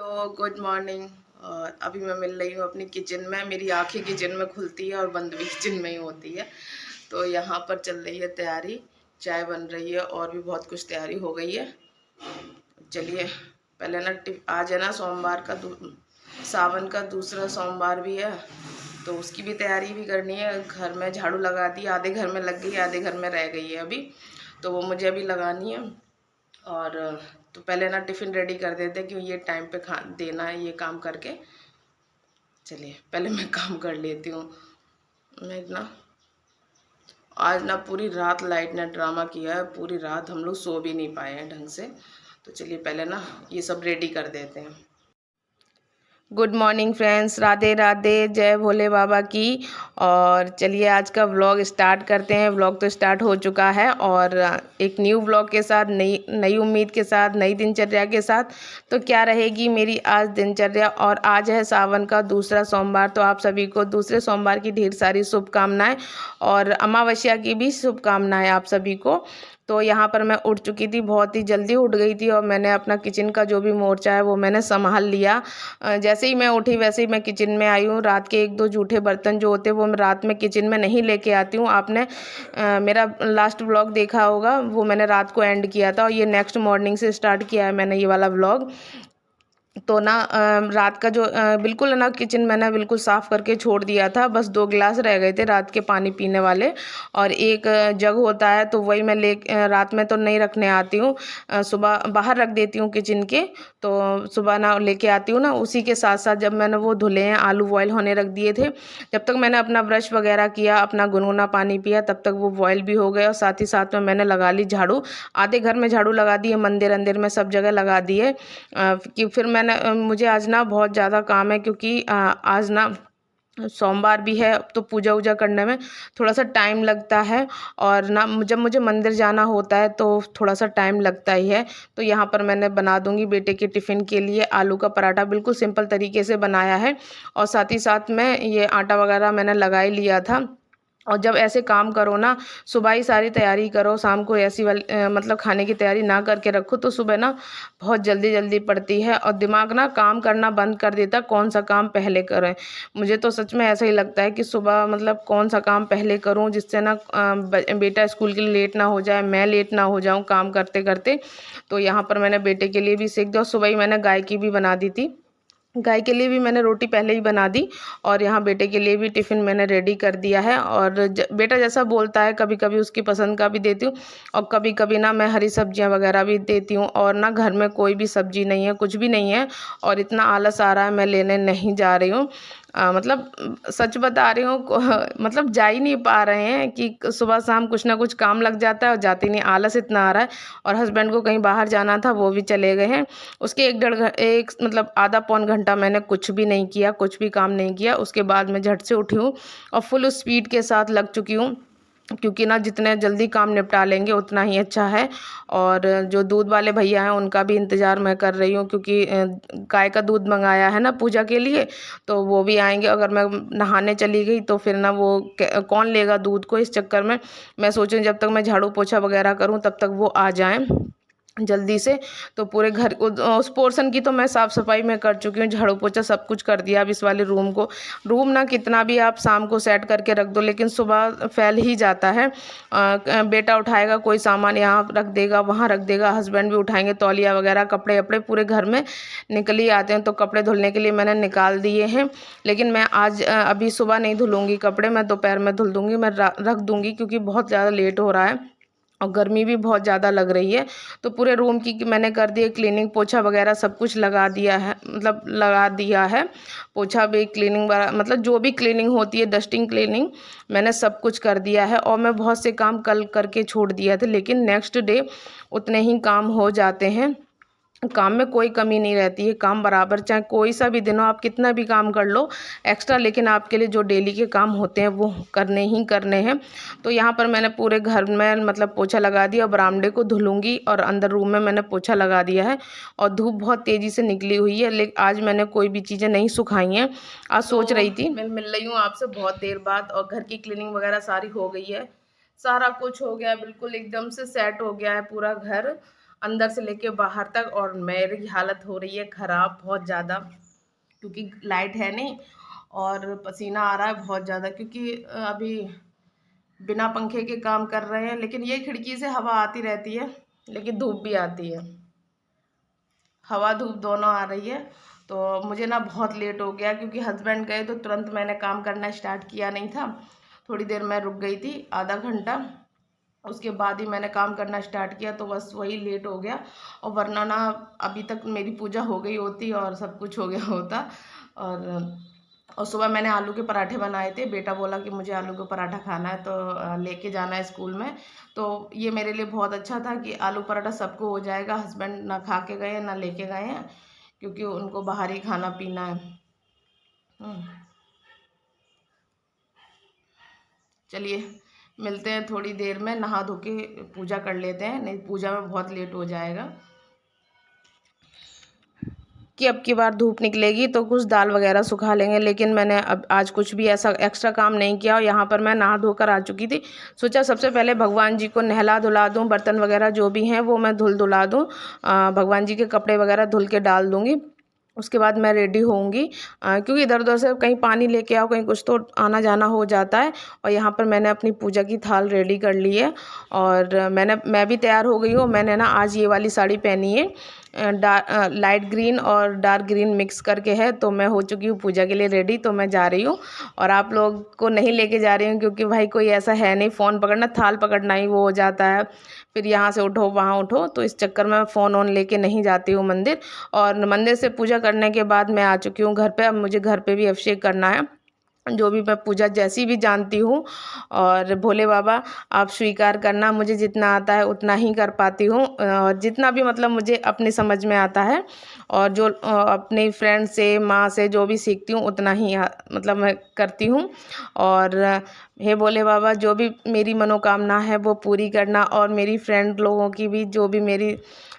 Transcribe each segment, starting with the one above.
Hello, good morning. और अभी मैं मिल रही हूँ अपनी किचन में। मेरी आँखें किचन में खुलती है और बंद भी किचन में ही होती है। तो यहाँ पर चल रही है तैयारी, चाय बन रही है और भी बहुत कुछ तैयारी हो गई है। चलिए पहले ना आज है ना सोमवार का सावन का दूसरा सोमवार भी है, तो उसकी भी तैयारी भी करनी है। घर में झाड़ू लगा दी, आधे घर में लग गई, आधे घर में रह गई है अभी, तो वो मुझे अभी लगानी है। और तो पहले ना टिफ़िन रेडी कर देते क्यों ये टाइम पे खा देना है ये काम करके। चलिए पहले मैं काम कर लेती हूँ। मैं ना आज ना पूरी रात लाइट ने ड्रामा किया है, पूरी रात हम लोग सो भी नहीं पाए हैं ढंग से। तो चलिए पहले ना ये सब रेडी कर देते हैं। Good morning friends, Radhe Radhe, जय भोले बाबा की। और चलिए आज का व्लॉग स्टार्ट करते हैं। व्लॉग तो स्टार्ट हो चुका है और एक न्यू व्लॉग के साथ, नई नई उम्मीद के साथ, नई दिनचर्या के साथ। तो क्या रहेगी मेरी आज दिनचर्या। और आज है सावन का दूसरा सोमवार, तो आप सभी को दूसरे सोमवार की ढेर सारी शुभकामनाएं और अमावस्या की भी शुभकामनाएं आप सभी को। तो यहाँ पर मैं उठ चुकी थी, बहुत ही जल्दी उठ गई थी और मैंने अपना किचन का जो भी मोर्चा है वो मैंने संभाल लिया। जैसे ही मैं उठी वैसे ही मैं किचन में आई हूँ। रात के एक दो जूठे बर्तन जो होते हैं वो मैं रात में किचन में नहीं लेके आती हूँ। आपने मेरा लास्ट व्लॉग देखा होगा, वो मैंने रात को एंड किया था और ये नेक्स्ट मॉर्निंग से स्टार्ट किया है मैंने ये वाला व्लॉग। तो ना रात का जो बिल्कुल ना किचन मैंने बिल्कुल साफ़ करके छोड़ दिया था। बस 2 गिलास रह गए थे रात के पानी पीने वाले और एक जग होता है, तो वही मैं रात में तो नहीं रखने आती हूँ। सुबह बाहर रख देती हूँ किचन के, तो सुबह ना लेके आती हूँ ना। उसी के साथ साथ जब मैंने वो धुले हैं, आलू बॉयल होने रख दिए थे, जब तक मैंने अपना ब्रश वगैरह किया, अपना गुनगुना पानी पिया, तब तक वो बॉयल भी हो गए और साथ ही साथ में मैंने लगा ली झाड़ू। आधे घर में झाड़ू लगा दी है, मंदिर अंदिर में सब जगह लगा दी है। कि फिर मैंने मुझे आज ना बहुत ज़्यादा काम है क्योंकि आज ना सोमवार भी है, तो पूजा वूजा करने में थोड़ा सा टाइम लगता है। और ना जब मुझे मंदिर जाना होता है तो थोड़ा सा टाइम लगता ही है। तो यहाँ पर मैंने बना दूंगी बेटे के टिफ़िन के लिए आलू का पराठा, बिल्कुल सिंपल तरीके से बनाया है। और साथ ही साथ में ये आटा वगैरह मैंने लगा ही लिया था। और जब ऐसे काम करो ना, सुबह ही सारी तैयारी करो, शाम को ऐसी वाली मतलब खाने की तैयारी ना करके रखो तो सुबह ना बहुत जल्दी जल्दी पड़ती है और दिमाग ना काम करना बंद कर देता, कौन सा काम पहले करें। मुझे तो सच में ऐसा ही लगता है कि सुबह मतलब कौन सा काम पहले करूं जिससे ना बेटा स्कूल के लिए लेट ना हो जाए, मैं लेट ना हो जाऊं काम करते करते। तो यहाँ पर मैंने बेटे के लिए भी सेक दिया और सुबह ही मैंने गाय की भी बना दी थी। गाय के लिए भी मैंने रोटी पहले ही बना दी और यहाँ बेटे के लिए भी टिफ़िन मैंने रेडी कर दिया है। और बेटा जैसा बोलता है कभी कभी उसकी पसंद का भी देती हूँ और कभी कभी ना मैं हरी सब्जियाँ वगैरह भी देती हूँ। और ना घर में कोई भी सब्जी नहीं है, कुछ भी नहीं है और इतना आलस आ रहा है, मैं लेने नहीं जा रही हूँ। मतलब सच बता रही हूँ मतलब जा ही नहीं पा रहे हैं कि सुबह शाम कुछ ना कुछ काम लग जाता है और जाते नहीं, आलस इतना आ रहा है। और हस्बैंड को कहीं बाहर जाना था, वो भी चले गए हैं। उसके एक मतलब आधा पौन घंटा मैंने कुछ भी नहीं किया, कुछ भी काम नहीं किया। उसके बाद मैं झट से उठी हूँ और फुल स्पीड के साथ लग चुकी हूँ क्योंकि ना जितने जल्दी काम निपटा लेंगे उतना ही अच्छा है। और जो दूध वाले भैया हैं उनका भी इंतज़ार मैं कर रही हूँ क्योंकि गाय का दूध मंगाया है ना पूजा के लिए, तो वो भी आएंगे। अगर मैं नहाने चली गई तो फिर ना वो कौन लेगा दूध को, इस चक्कर में मैं सोचूं जब तक मैं झाड़ू पोछा वगैरह करूँ तब तक वो आ जाएं जल्दी से। तो पूरे घर को उस पोर्शन की तो मैं साफ़ सफाई में कर चुकी हूँ, झाड़ू पोछा सब कुछ कर दिया। अब इस वाले रूम ना कितना भी आप शाम को सेट करके रख दो लेकिन सुबह फैल ही जाता है। बेटा उठाएगा कोई सामान, यहाँ रख देगा वहाँ रख देगा, हस्बैंड भी उठाएंगे, तौलिया वगैरह कपड़े वपड़े पूरे घर में निकल ही आते हैं। तो कपड़े धुलने के लिए मैंने निकाल दिए हैं, लेकिन मैं आज अभी सुबह नहीं धुलूंगी कपड़े, मैं दोपहर में धुल दूंगी। मैं रख दूंगी क्योंकि बहुत ज़्यादा लेट हो रहा है और गर्मी भी बहुत ज़्यादा लग रही है। तो पूरे रूम की मैंने कर दी है क्लीनिंग, पोछा वगैरह सब कुछ लगा दिया है, मतलब लगा दिया है। पोछा भी, क्लीनिंग मतलब जो भी क्लीनिंग होती है, डस्टिंग क्लीनिंग, मैंने सब कुछ कर दिया है। और मैं बहुत से काम कल करके छोड़ दिया था लेकिन नेक्स्ट डे उतने ही काम हो जाते हैं। काम में कोई कमी नहीं रहती है, काम बराबर, चाहे कोई सा भी दिन हो, आप कितना भी काम कर लो एक्स्ट्रा, लेकिन आपके लिए जो डेली के काम होते हैं वो करने ही करने हैं। तो यहाँ पर मैंने पूरे घर में मतलब पोछा लगा दिया और बरामदे को धुलूंगी और अंदर रूम में मैंने पोछा लगा दिया है। और धूप बहुत तेज़ी से निकली हुई है, लेकिन आज मैंने कोई भी चीज़ें नहीं सुखाई हैं। आज सोच रही थी मैं मिल रही हूँ आपसे बहुत देर बाद और घर की क्लीनिंग वगैरह सारी हो गई है, सारा कुछ हो गया है, बिल्कुल एकदम से सेट हो गया है पूरा घर। अंदर से लेके बाहर तक। और मेरी हालत हो रही है ख़राब बहुत ज़्यादा, क्योंकि लाइट है नहीं और पसीना आ रहा है बहुत ज़्यादा, क्योंकि अभी बिना पंखे के काम कर रहे हैं। लेकिन ये खिड़की से हवा आती रहती है, लेकिन धूप भी आती है, हवा धूप दोनों आ रही है। तो मुझे ना बहुत लेट हो गया, क्योंकि हस्बैंड गए तो तुरंत मैंने काम करना स्टार्ट किया नहीं था। थोड़ी देर मैं रुक गई थी, आधा घंटा, उसके बाद ही मैंने काम करना स्टार्ट किया, तो बस वही लेट हो गया। और वरना ना अभी तक मेरी पूजा हो गई होती और सब कुछ हो गया होता। और सुबह मैंने आलू के पराठे बनाए थे, बेटा बोला कि मुझे आलू का पराठा खाना है, तो लेके जाना है स्कूल में। तो ये मेरे लिए बहुत अच्छा था कि आलू पराठा सबको हो जाएगा। हस्बैंड ना खा के गए ना लेके गए हैं, क्योंकि उनको बाहर ही खाना पीना है। चलिए मिलते हैं थोड़ी देर में, नहा धो के पूजा कर लेते हैं, नहीं पूजा में बहुत लेट हो जाएगा। कि अब की बार धूप निकलेगी तो कुछ दाल वगैरह सुखा लेंगे, लेकिन मैंने अब आज कुछ भी ऐसा एक्स्ट्रा काम नहीं किया। और यहाँ पर मैं नहा धोकर आ चुकी थी। सोचा सबसे पहले भगवान जी को नहला धुला दूँ, बर्तन वगैरह जो भी हैं वो मैं धुला दूँ, भगवान जी के कपड़े वगैरह धुल के डाल दूँगी। उसके बाद मैं रेडी होऊंगी, क्योंकि इधर उधर से कहीं पानी लेके आओ, कहीं कुछ तो आना जाना हो जाता है। और यहाँ पर मैंने अपनी पूजा की थाल रेडी कर ली है, और मैं भी तैयार हो गई हूँ। मैंने ना आज ये वाली साड़ी पहनी है, लाइट ग्रीन और डार्क ग्रीन मिक्स करके है। तो मैं हो चुकी हूँ पूजा के लिए रेडी, तो मैं जा रही हूँ। और आप लोग को नहीं लेके जा रही हूँ, क्योंकि भाई कोई ऐसा है नहीं, फ़ोन पकड़ना थाल पकड़ना ही वो हो जाता है, फिर यहाँ से उठो वहाँ उठो, तो इस चक्कर में फ़ोन ऑन लेके नहीं जाती हूँ मंदिर। और मंदिर से पूजा करने के बाद मैं आ चुकी हूँ घर पे। अब मुझे घर पे भी अभिषेक करना है, जो भी मैं पूजा जैसी भी जानती हूँ। और भोले बाबा आप स्वीकार करना, मुझे जितना आता है उतना ही कर पाती हूँ, और जितना भी मतलब मुझे अपनी समझ में आता है, और जो अपने फ्रेंड से माँ से जो भी सीखती हूँ उतना ही मतलब मैं करती हूँ। और हे भोले बाबा जो भी मेरी मनोकामना है वो पूरी करना, और मेरी फ्रेंड लोगों की भी,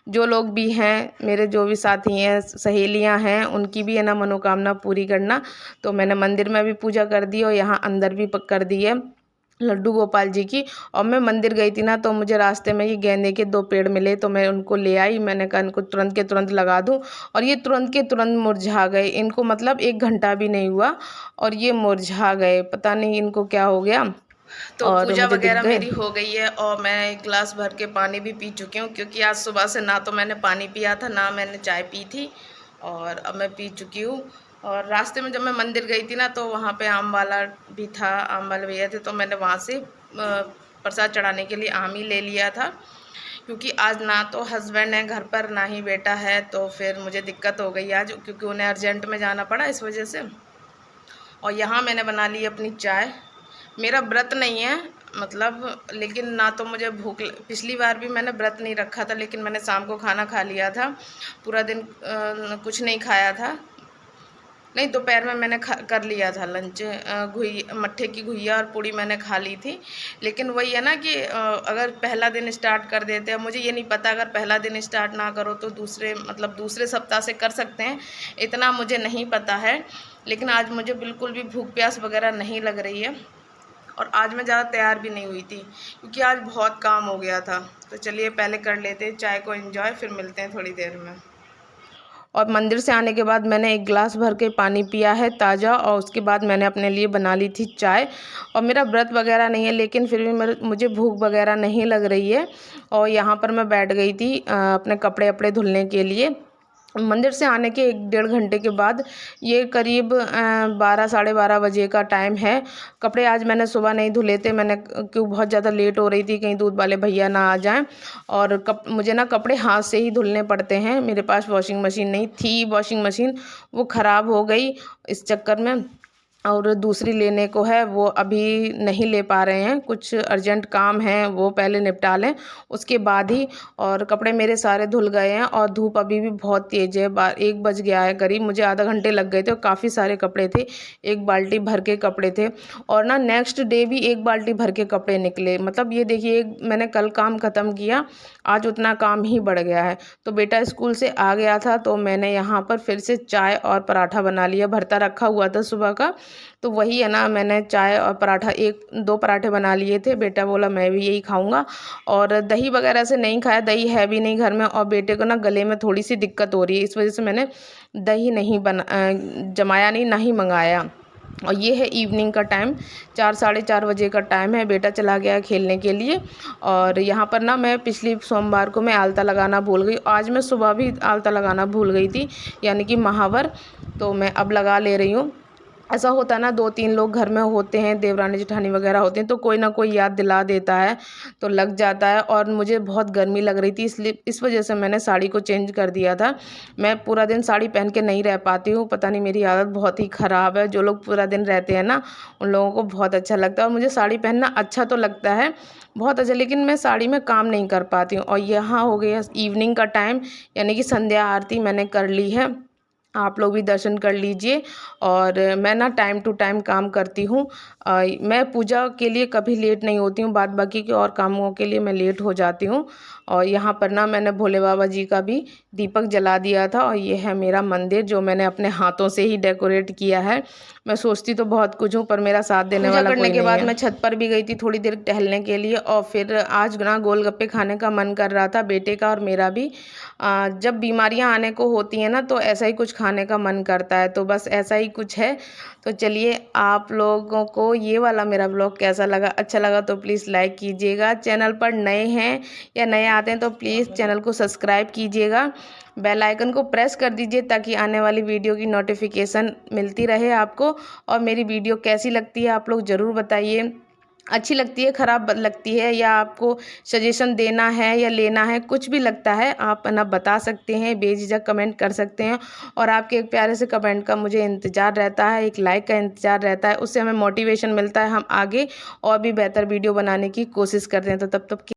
जो लोग भी हैं मेरे, जो भी साथी हैं सहेलियां हैं, उनकी भी है ना मनोकामना पूरी करना। तो मैंने मंदिर में भी पूजा कर दी और यहाँ अंदर भी कर दी है लड्डू गोपाल जी की। और मैं मंदिर गई थी ना, तो मुझे रास्ते में ये गेंदे के 2 पेड़ मिले, तो मैं उनको ले आई। मैंने कहा इनको तुरंत के तुरंत लगा दूं, और ये तुरंत के तुरंत मुरझा गए। इनको मतलब 1 घंटा भी नहीं हुआ और ये मुरझा गए, पता नहीं इनको क्या हो गया। तो और पूजा वगैरह मेरी हो गई है, और मैं 1 गिलास भर के पानी भी पी चुकी हूँ, क्योंकि आज सुबह से ना तो मैंने पानी पिया था ना मैंने चाय पी थी, और अब मैं पी चुकी हूँ। और रास्ते में जब मैं मंदिर गई थी ना, तो वहाँ पे आम वाला भी था, आम वाले भैया थे, तो मैंने वहाँ से प्रसाद चढ़ाने के लिए आम ही ले लिया था, क्योंकि आज ना तो हस्बैंड है घर पर ना ही बेटा है, तो फिर मुझे दिक्कत हो गई आज, क्योंकि उन्हें अर्जेंट में जाना पड़ा इस वजह से। और यहाँ मैंने बना ली अपनी चाय। मेरा व्रत नहीं है मतलब, लेकिन ना तो मुझे भूख, पिछली बार भी मैंने व्रत नहीं रखा था, लेकिन मैंने शाम को खाना खा लिया था, पूरा दिन कुछ नहीं खाया था। नहीं, दोपहर में मैंने कर लिया था लंच, मट्ठे की घुइया और पूड़ी मैंने खा ली थी। लेकिन वही है ना कि अगर पहला दिन स्टार्ट कर देते हैं, मुझे ये नहीं पता अगर पहला दिन स्टार्ट ना करो तो दूसरे सप्ताह से कर सकते हैं, इतना मुझे नहीं पता है। लेकिन आज मुझे बिल्कुल भी भूख प्यास वगैरह नहीं लग रही है, और आज मैं ज़्यादा तैयार भी नहीं हुई थी, क्योंकि आज बहुत काम हो गया था। तो चलिए पहले कर लेते हैं चाय को एंजॉय, फिर मिलते हैं थोड़ी देर में। और मंदिर से आने के बाद मैंने 1 गिलास भर के पानी पिया है ताज़ा, और उसके बाद मैंने अपने लिए बना ली थी चाय। और मेरा व्रत वगैरह नहीं है, लेकिन फिर भी मुझे भूख वगैरह नहीं लग रही है। और यहाँ पर मैं बैठ गई थी अपने कपड़े अपड़े धुलने के लिए। मंदिर से आने के 1-1.5 घंटे के बाद, ये करीब 12 साढ़े 12 बजे का टाइम है। कपड़े आज मैंने सुबह नहीं धुले थे, मैंने क्यों बहुत ज़्यादा लेट हो रही थी, कहीं दूध वाले भैया ना आ जाएं। और मुझे ना कपड़े हाथ से ही धुलने पड़ते हैं, मेरे पास वॉशिंग मशीन नहीं थी, वॉशिंग मशीन वो ख़राब हो गई इस चक्कर में। और दूसरी लेने को है, वो अभी नहीं ले पा रहे हैं, कुछ अर्जेंट काम है, वो पहले निपटा लें उसके बाद ही। और कपड़े मेरे सारे धुल गए हैं, और धूप अभी भी बहुत तेज़ है, 1 बज गया है करीब, मुझे आधा घंटे लग गए थे, और काफ़ी सारे कपड़े थे, 1 बाल्टी भर के कपड़े थे। और ना नेक्स्ट डे भी 1 बाल्टी भर के कपड़े निकले, मतलब ये देखिए मैंने कल काम ख़त्म किया, आज उतना काम ही बढ़ गया है। तो बेटा स्कूल से आ गया था, तो मैंने यहाँ पर फिर से चाय और पराठा बना लिया, भरता रखा हुआ था सुबह का, तो वही है ना, मैंने चाय और पराठा 1-2 पराठे बना लिए थे। बेटा बोला मैं भी यही खाऊँगा, और दही वगैरह से नहीं खाया, दही है भी नहीं घर में, और बेटे को ना गले में थोड़ी-सी दिक्कत हो रही है, इस वज़ह से मैंने दही नहीं जमाया नहीं, ना ही मँगाया। और ये है इवनिंग का टाइम, 4 साढ़े 4 बजे का टाइम है। बेटा चला गया है खेलने के लिए, और यहाँ पर ना मैं पिछली सोमवार को मैं आलता लगाना भूल गई। आज मैं सुबह भी आलता लगाना भूल गई थी, यानी कि महावर, तो मैं अब लगा ले रही हूँ। ऐसा होता है ना, 2-3 लोग घर में होते हैं, देवरानी जेठानी वगैरह होते हैं, तो कोई ना कोई याद दिला देता है, तो लग जाता है। और मुझे बहुत गर्मी लग रही थी, इसलिए इस वजह से मैंने साड़ी को चेंज कर दिया था। मैं पूरा दिन साड़ी पहन के नहीं रह पाती हूँ, पता नहीं मेरी आदत बहुत ही ख़राब है। जो लोग पूरा दिन रहते हैं ना, उन लोगों को बहुत अच्छा लगता है, और मुझे साड़ी पहनना अच्छा तो लगता है, बहुत अच्छा, लेकिन मैं साड़ी में काम नहीं कर पाती हूँ। और यहाँ हो गया इवनिंग का टाइम, यानी कि संध्या आरती मैंने कर ली है। आप लोग भी दर्शन कर लीजिए। और मैं ना टाइम टू टाइम काम करती हूँ। मैं पूजा के लिए कभी लेट नहीं होती हूँ, बाद बाकी के और कामों के लिए मैं लेट हो जाती हूँ। और यहाँ पर ना मैंने भोले बाबा जी का भी दीपक जला दिया था, और ये है मेरा मंदिर जो मैंने अपने हाथों से ही डेकोरेट किया है। मैं सोचती तो बहुत कुछ हूँ, पर मेरा साथ देने वाला कोई नहीं है। पूजा करने के बाद मैं छत पर भी गई थी थोड़ी देर टहलने के लिए, और फिर आज ना गोलगप्पे खाने का मन कर रहा था, बेटे का और मेरा भी। जब बीमारियां आने को होती हैं ना, तो ऐसा ही कुछ खाने का मन करता है, तो बस ऐसा ही कुछ है। तो चलिए, आप लोगों को ये वाला मेरा ब्लॉग कैसा लगा? अच्छा लगा तो प्लीज़ लाइक कीजिएगा। चैनल पर नए हैं या नए आते हैं तो प्लीज़ चैनल को सब्सक्राइब कीजिएगा, बेल आइकन को प्रेस कर दीजिए, ताकि आने वाली वीडियो की नोटिफिकेशन मिलती रहे आपको। और मेरी वीडियो कैसी लगती है आप लोग ज़रूर बताइए, अच्छी लगती है, ख़राब लगती है, या आपको सजेशन देना है या लेना है, कुछ भी लगता है आप ना बता सकते हैं, बेझिझक कमेंट कर सकते हैं। और आपके एक प्यारे से कमेंट का मुझे इंतज़ार रहता है, एक लाइक का इंतज़ार रहता है, उससे हमें मोटिवेशन मिलता है, हम आगे और भी बेहतर वीडियो बनाने की कोशिश करते हैं। तो तब तक